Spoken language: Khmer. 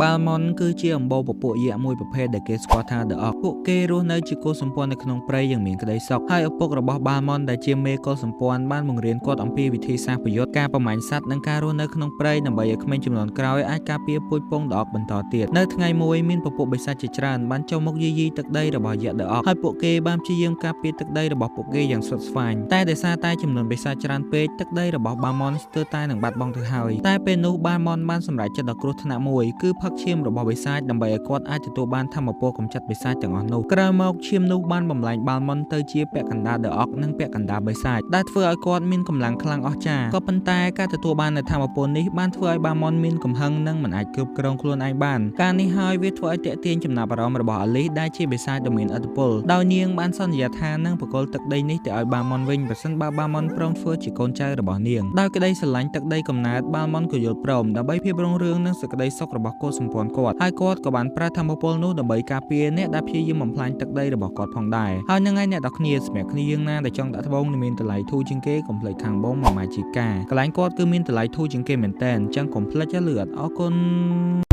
Balmond គឺជាអំបូរពពួកយក្សមួយប្រភេទដែលគេស្គាល់ថាThe Orc ពួកគេរស់នៅជាកុលសម្ព័ន្ធនៅក្នុងព្រៃយ៉ាងមានក្តីសុខហើយឪពុករបស់ Balmond ដែលជាមេកុលសម្ព័ន្ធបានបង្រៀនគាត់អំពីវិធីសាស្ត្រប្រយុទ្ធការប្រមាញ់សត្វនិងការរស់នៅក្នុងព្រៃដើម្បីឲ្យក្មេងជំនាន់ក្រោយអាចការពារពូជពង្ស The Orc បន្តទៀតនៅថ្ងៃមួយមានពពួកបិសាចជាច្រើនបានចូលមកយាយីទឹកដីរបស់យក្ស The Orc ហើយពួកគេបានព្យាយាមការពារទឹកដីរបស់ពួកគេយ៉ាងស្វិតស្វាញតែដោយសារតែចំនួនបិសាចច្រើនពេកទឹកដីរបស់ Balmond ស្ទើរតែនឹងបាត់បង់ទៅហើយតែពេលនោះ Balmond បានសម្រេចចិត្តដ៏គ្រោះថ្នាក់មួយគឺផឹកឈាមរបស់បិសាចដើម្បីឲ្យគាត់អាចទទួលបានថាមពលកម្ចាត់បិសាចទាំងអស់នោះក្រោយមកឈាមនោះបានបំលែង Balmond ទៅជាពាក់កណ្ដាល The Orc និងពាក់កណ្ដាលបិសាចដែលធ្វើឲ្យគាត់មានកម្លាំងខ្លាំងអស្ចារ្យក៏ប៉ុន្តែការទទួលបាននូវថាមពលនេះបានធ្វើឲ្យ Balmond មានកំហឹងនិងមិនអាចគ្រប់គ្រងខ្លួនឯងបានការនេះហើយវាធ្វើឲ្យទាក់ទាញចំណាប់អារម្មណ៍របស់ Alice ដែលជាបិសាចដ៏មានឥទ្ធិពលដោយនាងបានសន្យាថានឹងបកគលទឹកដីនេះទៅឲ្យ Balmond វិញប្រសិនបើ Balmond ព្រមធ្វើជាកូនចៅរបស់នាងដោយក្តីស្រឡាញ់ទឹកដីកំណើត Balmond ក៏យល់ព្រមដើម្បីភាពរុងរឿងនិងសេចក្តីសុខរបស់កូនសម្ព័ន្ធគាត់ហើយគាត់ក៏បានប្រើថាមពលនោះដើម្បីការពារអ្នកដែលព្យាយាមបំផ្លាញទឹកដីរបស់គាត់ផងដែរហើយនឹងហើយអ្នកទាំងគ្នាសម្រាប់គ្នាយើងណាដែលចង់ដាក់ត្បូងមានតម្លៃធូរជាងគេកុំភ្លេចខាងបងមកម៉ាជីកាកន្លែងគាត់គឺមានតម្លៃធូរជាងគេមែនតើអញ្ចឹងកុំភ្លេចលឺអត់អរគុណ